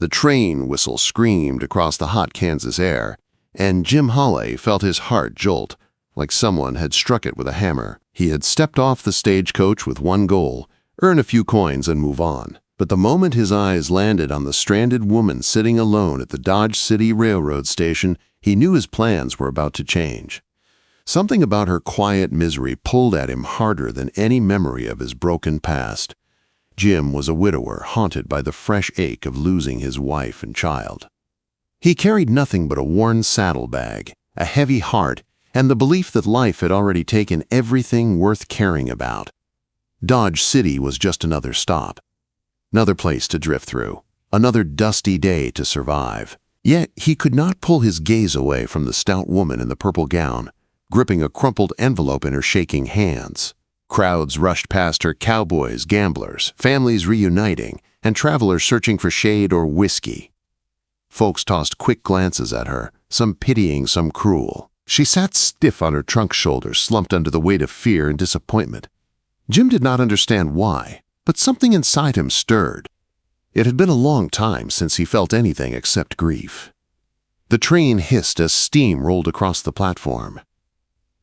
The train whistle screamed across the hot Kansas air, and Jim Holay felt his heart jolt, like someone had struck it with a hammer. He had stepped off the stagecoach with one goal: earn a few coins and move on. But the moment his eyes landed on the stranded woman sitting alone at the Dodge City Railroad station, he knew his plans were about to change. Something about her quiet misery pulled at him harder than any memory of his broken past. Jim was a widower, haunted by the fresh ache of losing his wife and child. He carried nothing but a worn saddlebag, a heavy heart, and the belief that life had already taken everything worth caring about. Dodge City was just another stop, another place to drift through, another dusty day to survive. Yet he could not pull his gaze away from the stout woman in the purple gown, gripping a crumpled envelope in her shaking hands. Crowds rushed past her: cowboys, gamblers, families reuniting, and travelers searching for shade or whiskey. Folks tossed quick glances at her, some pitying, some cruel. She sat stiff on her trunk shoulders, slumped under the weight of fear and disappointment. Jim did not understand why, but something inside him stirred. It had been a long time since he felt anything except grief. The train hissed as steam rolled across the platform.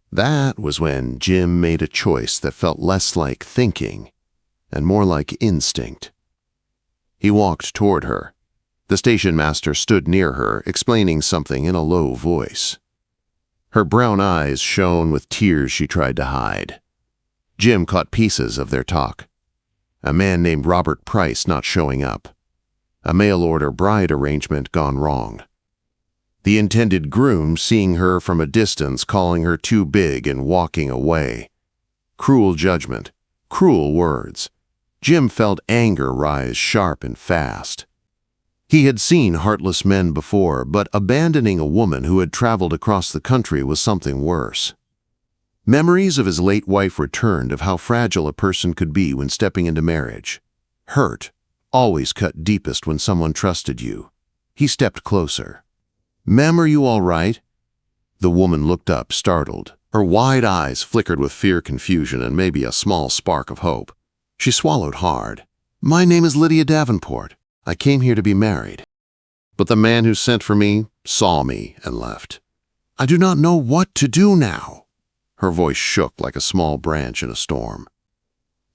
That was when Jim made a choice that felt less like thinking and more like instinct. He walked toward her. The station master stood near her, explaining something in a low voice. Her brown eyes shone with tears she tried to hide. Jim caught pieces of their talk. A man named Robert Price not showing up. A mail-order bride arrangement gone wrong. The intended groom seeing her from a distance, calling her too big and walking away. Cruel judgment, cruel words. Jim felt anger rise sharp and fast. He had seen heartless men before, but abandoning a woman who had traveled across the country was something worse. Memories of his late wife returned, of how fragile a person could be when stepping into marriage. Hurt always cut deepest when someone trusted you. He stepped closer. "Ma'am, are you all right?" The woman looked up, startled. Her wide eyes flickered with fear, confusion, and maybe a small spark of hope. She swallowed hard. "My name is Lydia Davenport. I came here to be married. But the man who sent for me saw me and left. I do not know what to do now." Her voice shook like a small branch in a storm.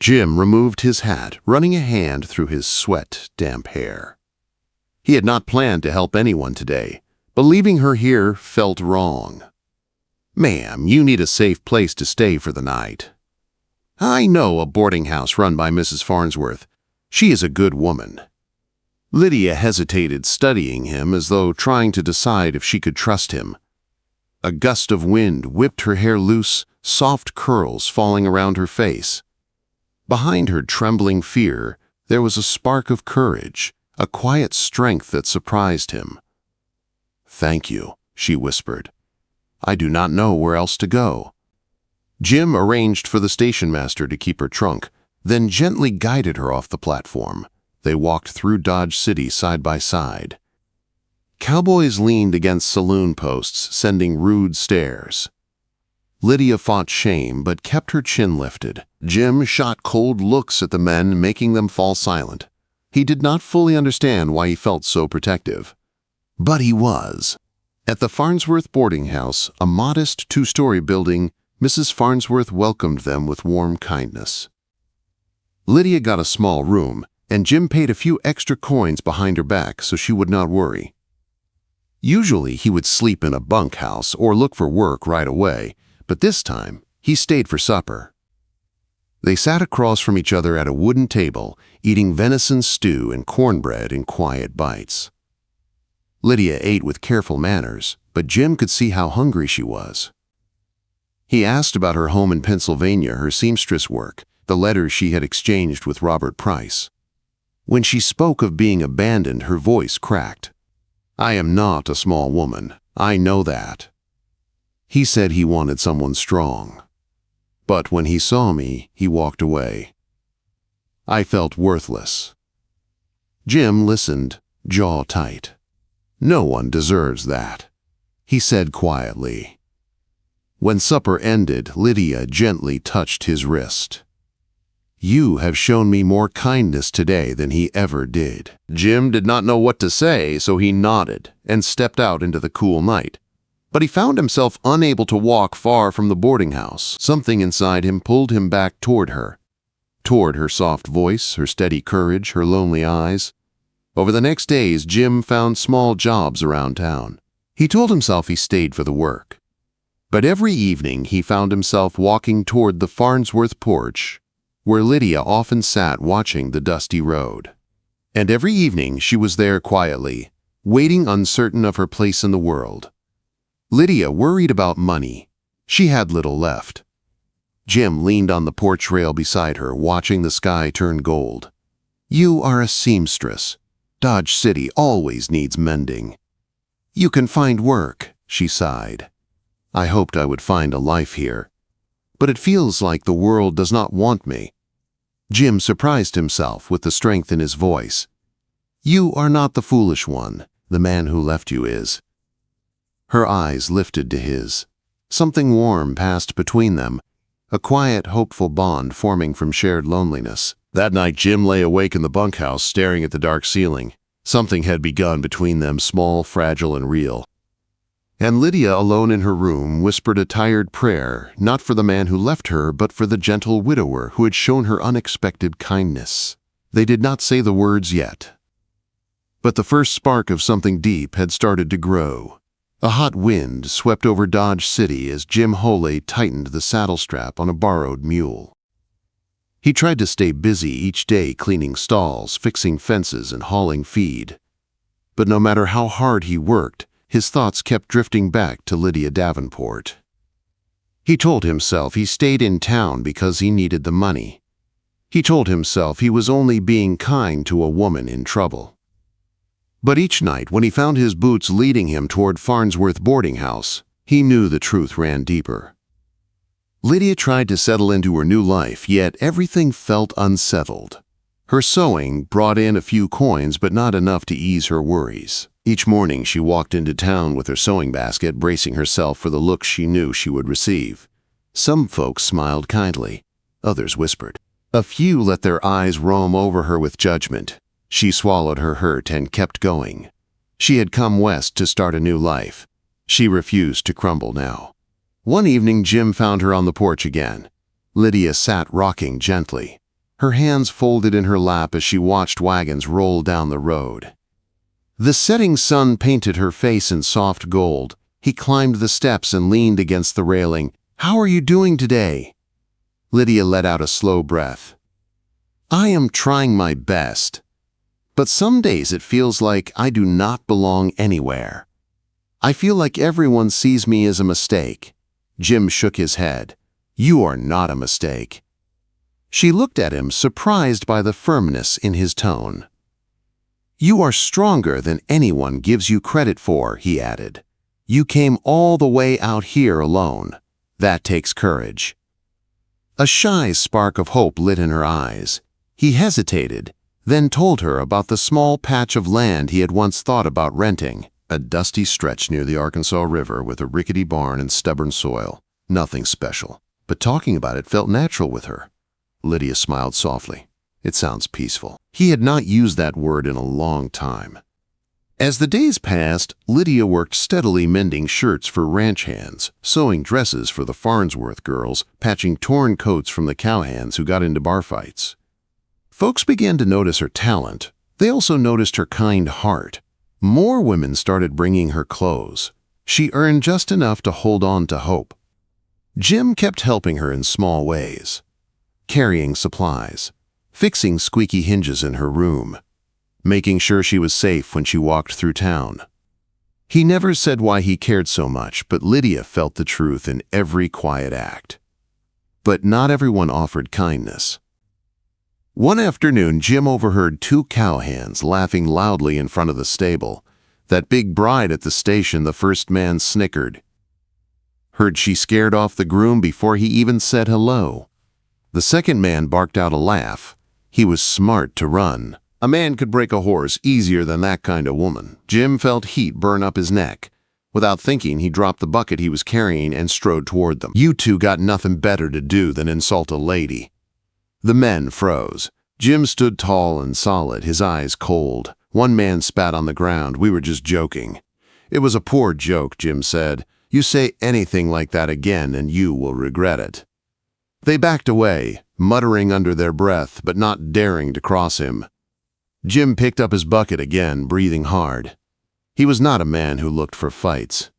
Jim removed his hat, running a hand through his sweat-damp hair. He had not planned to help anyone today, but leaving her here felt wrong. "Ma'am, you need a safe place to stay for the night." "I know a boarding house run by Mrs. Farnsworth. She is a good woman." Lydia hesitated, studying him as though trying to decide if she could trust him. A gust of wind whipped her hair loose, soft curls falling around her face. Behind her trembling fear, there was a spark of courage, a quiet strength that surprised him. "Thank you," she whispered. "I do not know where else to go." Jim arranged for the station master to keep her trunk, then gently guided her off the platform. They walked through Dodge City side by side. Cowboys leaned against saloon posts, sending rude stares. Lydia fought shame, but kept her chin lifted. Jim shot cold looks at the men, making them fall silent. He did not fully understand why he felt so protective. But he was. At the Farnsworth boarding house, a modest two-story building, Mrs. Farnsworth welcomed them with warm kindness. Lydia got a small room, and Jim paid a few extra coins behind her back so she would not worry. Usually he would sleep in a bunkhouse or look for work right away, but this time he stayed for supper. They sat across from each other at a wooden table, eating venison stew and cornbread in quiet bites. Lydia ate with careful manners, but Jim could see how hungry she was. He asked about her home in Pennsylvania, her seamstress work, the letters she had exchanged with Robert Price. When she spoke of being abandoned, her voice cracked. "I am not a small woman. I know that." He said he wanted someone strong. But when he saw me, he walked away. I felt worthless. Jim listened, jaw tight. "No one deserves that," he said quietly. When supper ended, Lydia gently touched his wrist. "You have shown me more kindness today than he ever did." Jim did not know what to say, so he nodded and stepped out into the cool night. But he found himself unable to walk far from the boarding house. Something inside him pulled him back toward her soft voice, her steady courage, her lonely eyes. Over the next days, Jim found small jobs around town. He told himself he stayed for the work. But every evening he found himself walking toward the Farnsworth porch, where Lydia often sat watching the dusty road. And every evening she was there quietly, waiting, uncertain of her place in the world. Lydia worried about money. She had little left. Jim leaned on the porch rail beside her, watching the sky turn gold. "You are a seamstress. Dodge City always needs mending." "You can find work," she sighed. "I hoped I would find a life here. But it feels like the world does not want me." Jim surprised himself with the strength in his voice. "You are not the foolish one. The man who left you is." Her eyes lifted to his. Something warm passed between them, a quiet, hopeful bond forming from shared loneliness. That night, Jim lay awake in the bunkhouse, staring at the dark ceiling. Something had begun between them, small, fragile, and real. And Lydia, alone in her room, whispered a tired prayer, not for the man who left her, but for the gentle widower who had shown her unexpected kindness. They did not say the words yet. But the first spark of something deep had started to grow. A hot wind swept over Dodge City as Jim Holay tightened the saddle strap on a borrowed mule. He tried to stay busy each day, cleaning stalls, fixing fences, and hauling feed. But no matter how hard he worked, his thoughts kept drifting back to Lydia Davenport. He told himself he stayed in town because he needed the money. He told himself he was only being kind to a woman in trouble. But each night, when he found his boots leading him toward Farnsworth boarding house, he knew the truth ran deeper. Lydia tried to settle into her new life, yet everything felt unsettled. Her sewing brought in a few coins, but not enough to ease her worries. Each morning she walked into town with her sewing basket, bracing herself for the looks she knew she would receive. Some folks smiled kindly, others whispered. A few let their eyes roam over her with judgment. She swallowed her hurt and kept going. She had come west to start a new life. She refused to crumble now. One evening, Jim found her on the porch again. Lydia sat rocking gently, her hands folded in her lap as she watched wagons roll down the road. The setting sun painted her face in soft gold. He climbed the steps and leaned against the railing. "How are you doing today?" Lydia let out a slow breath. "I am trying my best. But some days it feels like I do not belong anywhere. I feel like everyone sees me as a mistake." Jim shook his head. "You are not a mistake." She looked at him, surprised by the firmness in his tone. "You are stronger than anyone gives you credit for," he added. "You came all the way out here alone. That takes courage." A shy spark of hope lit in her eyes. He hesitated, then told her about the small patch of land he had once thought about renting. A dusty stretch near the Arkansas River with a rickety barn and stubborn soil. Nothing special, but talking about it felt natural with her. Lydia smiled softly. "It sounds peaceful." He had not used that word in a long time. As the days passed, Lydia worked steadily, mending shirts for ranch hands, sewing dresses for the Farnsworth girls, patching torn coats from the cowhands who got into bar fights. Folks began to notice her talent. They also noticed her kind heart. More women started bringing her clothes. She earned just enough to hold on to hope. Jim kept helping her in small ways, carrying supplies, fixing squeaky hinges in her room, making sure she was safe when she walked through town. He never said why he cared so much, but Lydia felt the truth in every quiet act. But not everyone offered kindness. One afternoon, Jim overheard two cowhands laughing loudly in front of the stable. That big bride at the station, the first man snickered. Heard she scared off the groom before he even said hello. The second man barked out a laugh. He was smart to run. A man could break a horse easier than that kind of woman. Jim felt heat burn up his neck. Without thinking, he dropped the bucket he was carrying and strode toward them. "You two got nothing better to do than insult a lady." The men froze. Jim stood tall and solid, his eyes cold. One man spat on the ground. "We were just joking." "It was a poor joke," Jim said. "You say anything like that again and you will regret it." They backed away, muttering under their breath, but not daring to cross him. Jim picked up his bucket again, breathing hard. He was not a man who looked for fights.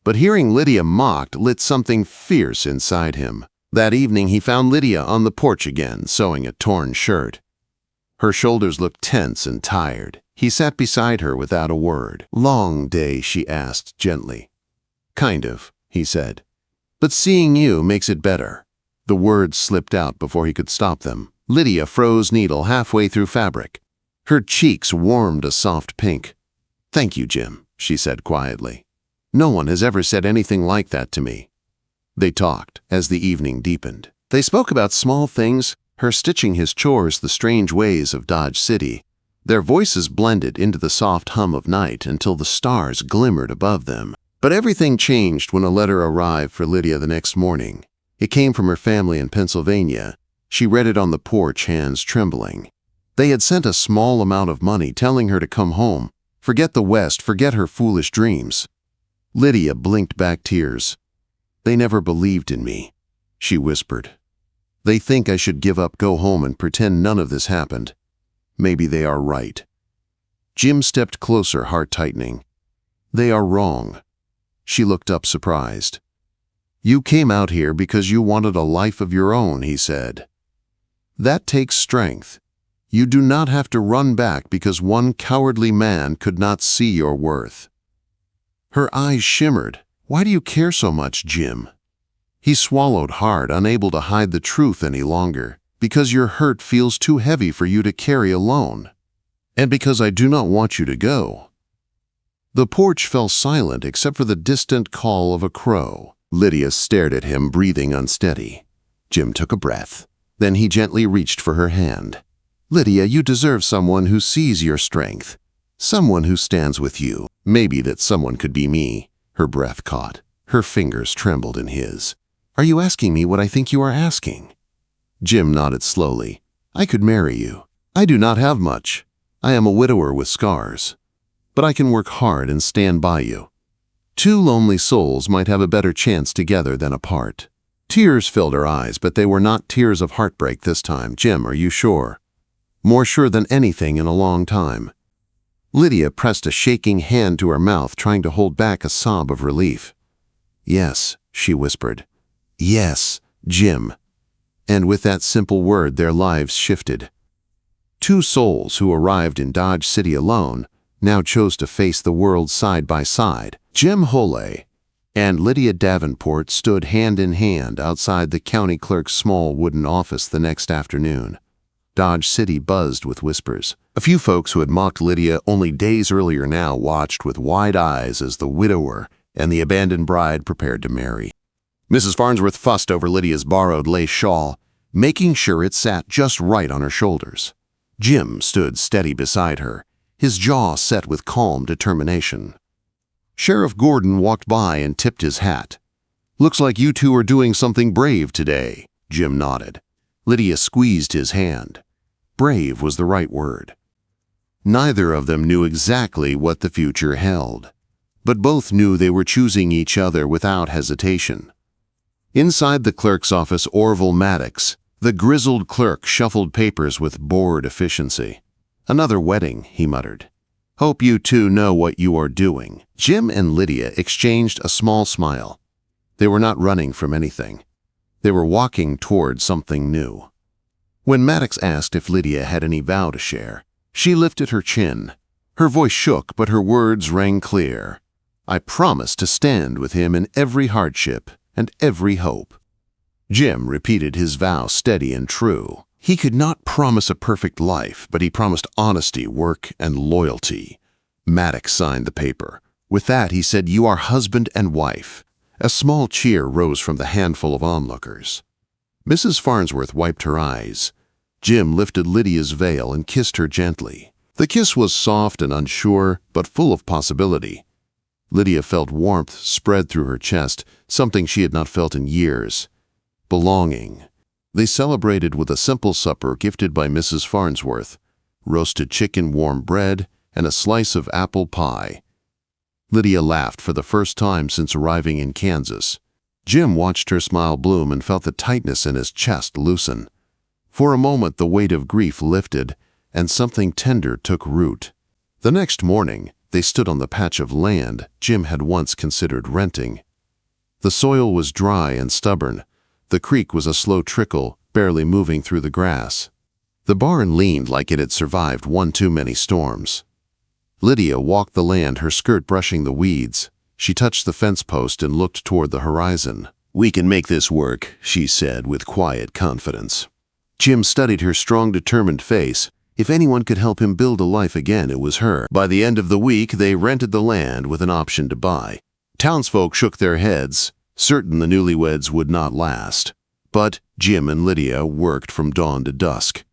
But hearing Lydia mocked lit something fierce inside him. That evening he found Lydia on the porch again, sewing a torn shirt. Her shoulders looked tense and tired. He sat beside her without a word. "Long day?" she asked gently. "Kind of," he said. "But seeing you makes it better." The words slipped out before he could stop them. Lydia froze needle halfway through fabric. Her cheeks warmed a soft pink. "Thank you, Jim," she said quietly. "No one has ever said anything like that to me." They talked as the evening deepened. They spoke about small things, her stitching his chores, the strange ways of Dodge City. Their voices blended into the soft hum of night until the stars glimmered above them. But everything changed when a letter arrived for Lydia the next morning. It came from her family in Pennsylvania. She read it on the porch, hands trembling. They had sent a small amount of money, telling her to come home. Forget the West, forget her foolish dreams. Lydia blinked back tears. "They never believed in me," she whispered. "They think I should give up, go home, and pretend none of this happened. Maybe they are right." Jim stepped closer, heart tightening. "They are wrong." She looked up surprised. "You came out here because you wanted a life of your own," he said. "That takes strength. You do not have to run back because one cowardly man could not see your worth." Her eyes shimmered. "Why do you care so much, Jim?" He swallowed hard, unable to hide the truth any longer. "Because your hurt feels too heavy for you to carry alone. And because I do not want you to go." The porch fell silent except for the distant call of a crow. Lydia stared at him, breathing unsteady. Jim took a breath. Then he gently reached for her hand. "Lydia, you deserve someone who sees your strength. Someone who stands with you. Maybe that someone could be me." Her breath caught. Her fingers trembled in his. "Are you asking me what I think you are asking?" Jim nodded slowly. "I could marry you. I do not have much. I am a widower with scars. But I can work hard and stand by you. Two lonely souls might have a better chance together than apart." Tears filled her eyes, but they were not tears of heartbreak this time. "Jim, are you sure?" "More sure than anything in a long time." Lydia pressed a shaking hand to her mouth, trying to hold back a sob of relief. "Yes," she whispered. "Yes, Jim." And with that simple word, their lives shifted. Two souls who arrived in Dodge City alone now chose to face the world side by side. Jim Holay and Lydia Davenport stood hand in hand outside the county clerk's small wooden office the next afternoon. Dodge City buzzed with whispers. A few folks who had mocked Lydia only days earlier now watched with wide eyes as the widower and the abandoned bride prepared to marry. Mrs. Farnsworth fussed over Lydia's borrowed lace shawl, making sure it sat just right on her shoulders. Jim stood steady beside her, his jaw set with calm determination. Sheriff Gordon walked by and tipped his hat. "Looks like you two are doing something brave today," Jim nodded. Lydia squeezed his hand. Brave was the right word. Neither of them knew exactly what the future held, but both knew they were choosing each other without hesitation. Inside the clerk's office, Orville Maddox, the grizzled clerk, shuffled papers with bored efficiency. "Another wedding," he muttered. "Hope you two know what you are doing." Jim and Lydia exchanged a small smile. They were not running from anything. They were walking toward something new. When Maddox asked if Lydia had any vow to share, she lifted her chin. Her voice shook, but her words rang clear. "I promise to stand with him in every hardship and every hope." Jim repeated his vow steady and true. He could not promise a perfect life, but he promised honesty, work, and loyalty. Maddox signed the paper. With that, he said, "You are husband and wife." A small cheer rose from the handful of onlookers. Mrs. Farnsworth wiped her eyes. Jim lifted Lydia's veil and kissed her gently. The kiss was soft and unsure, but full of possibility. Lydia felt warmth spread through her chest, something she had not felt in years. Belonging. They celebrated with a simple supper gifted by Mrs. Farnsworth, roasted chicken, warm bread, and a slice of apple pie. Lydia laughed for the first time since arriving in Kansas. Jim watched her smile bloom and felt the tightness in his chest loosen. For a moment the weight of grief lifted, and something tender took root. The next morning, they stood on the patch of land Jim had once considered renting. The soil was dry and stubborn. The creek was a slow trickle, barely moving through the grass. The barn leaned like it had survived one too many storms. Lydia walked the land, her skirt brushing the weeds. She touched the fence post and looked toward the horizon. "We can make this work," she said with quiet confidence. Jim studied her strong, determined face. If anyone could help him build a life again, it was her. By the end of the week, they rented the land with an option to buy. Townsfolk shook their heads, certain the newlyweds would not last. But Jim and Lydia worked from dawn to dusk.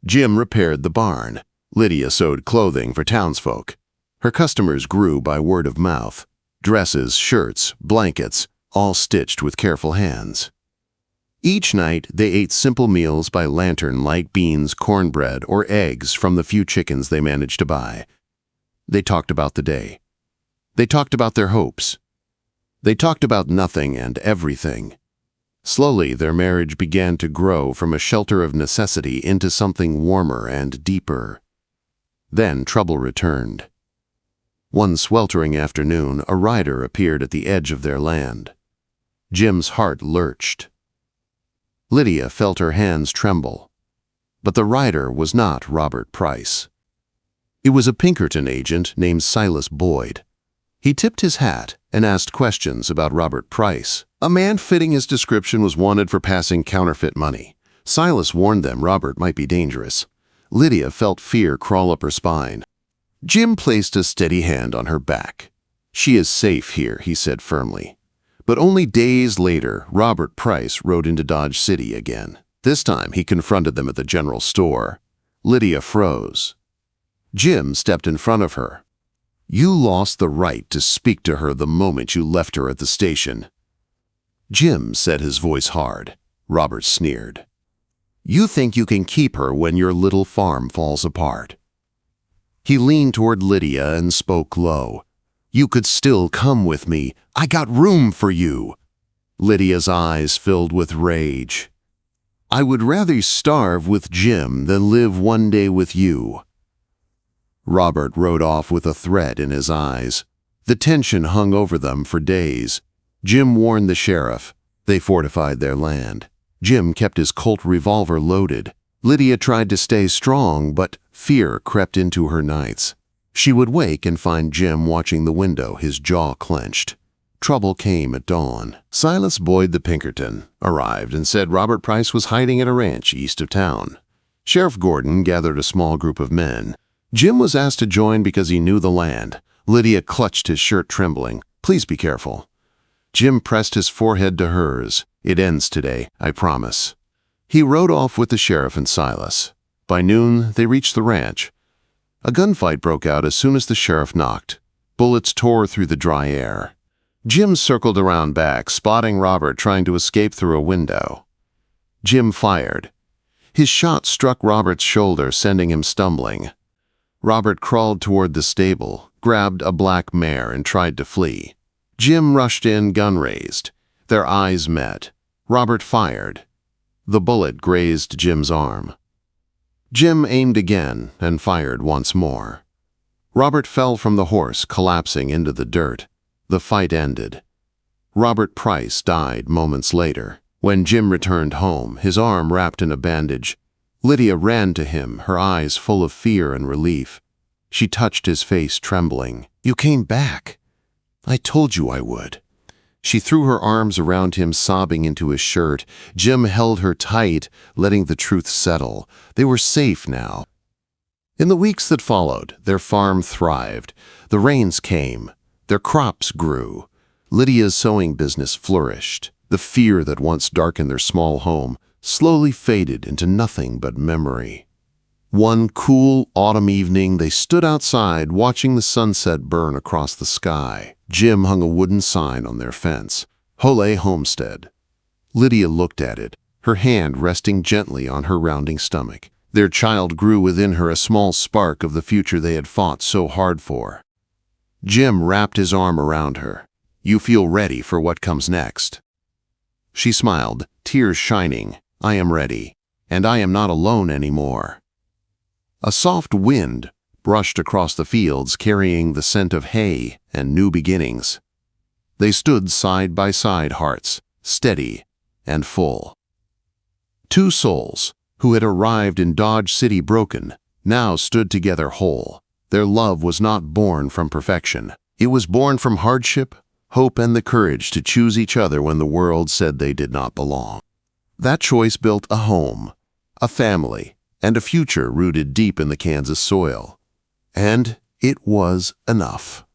Jim repaired the barn. Lydia sewed clothing for townsfolk. Her customers grew by word of mouth. Dresses, shirts, blankets, all stitched with careful hands. Each night, they ate simple meals by lantern like beans, cornbread, or eggs from the few chickens they managed to buy. They talked about the day. They talked about their hopes. They talked about nothing and everything. Slowly, their marriage began to grow from a shelter of necessity into something warmer and deeper. Then trouble returned. One sweltering afternoon, a rider appeared at the edge of their land. Jim's heart lurched. Lydia felt her hands tremble. But the rider was not Robert Price. It was a Pinkerton agent named Silas Boyd. He tipped his hat and asked questions about Robert Price. A man fitting his description was wanted for passing counterfeit money. Silas warned them Robert might be dangerous. Lydia felt fear crawl up her spine. Jim placed a steady hand on her back. "She is safe here," he said firmly. But only days later, Robert Price rode into Dodge City again. This time, he confronted them at the general store. Lydia froze. Jim stepped in front of her. "You lost the right to speak to her the moment you left her at the station." Jim said, his voice hard. Robert sneered. "You think you can keep her when your little farm falls apart." He leaned toward Lydia and spoke low. "You could still come with me. I got room for you." Lydia's eyes filled with rage. "I would rather starve with Jim than live one day with you." Robert rode off with a threat in his eyes. The tension hung over them for days. Jim warned the sheriff. They fortified their land. Jim kept his Colt revolver loaded. Lydia tried to stay strong, but fear crept into her nights. She would wake and find Jim watching the window, his jaw clenched. Trouble came at dawn. Silas Boyd the Pinkerton arrived and said Robert Price was hiding at a ranch east of town. Sheriff Gordon gathered a small group of men. Jim was asked to join because he knew the land. Lydia clutched his shirt, trembling. "Please be careful." Jim pressed his forehead to hers. "It ends today, I promise." He rode off with the sheriff and Silas. By noon, they reached the ranch. A gunfight broke out as soon as the sheriff knocked. Bullets tore through the dry air. Jim circled around back, spotting Robert trying to escape through a window. Jim fired. His shot struck Robert's shoulder, sending him stumbling. Robert crawled toward the stable, grabbed a black mare, and tried to flee. Jim rushed in, gun raised. Their eyes met. Robert fired. The bullet grazed Jim's arm. Jim aimed again and fired once more. Robert fell from the horse, collapsing into the dirt. The fight ended. Robert Price died moments later. When Jim returned home, his arm wrapped in a bandage, Lydia ran to him, her eyes full of fear and relief. She touched his face, trembling. "You came back. I told you I would." She threw her arms around him, sobbing into his shirt. Jim held her tight, letting the truth settle. They were safe now. In the weeks that followed, their farm thrived. The rains came. Their crops grew. Lydia's sewing business flourished. The fear that once darkened their small home slowly faded into nothing but memory. One cool autumn evening, they stood outside watching the sunset burn across the sky. Jim hung a wooden sign on their fence, "Holay Homestead." Lydia looked at it, her hand resting gently on her rounding stomach. Their child grew within her, a small spark of the future they had fought so hard for. Jim wrapped his arm around her. "You feel ready for what comes next?" She smiled, tears shining. "I am ready, and I am not alone anymore." A soft wind brushed across the fields, carrying the scent of hay and new beginnings. They stood side by side, hearts steady and full. Two souls who had arrived in Dodge City broken now stood together whole. Their love was not born from perfection. It was born from hardship, hope, and the courage to choose each other when the world said they did not belong. That choice built a home, a family, and a future rooted deep in the Kansas soil. And it was enough.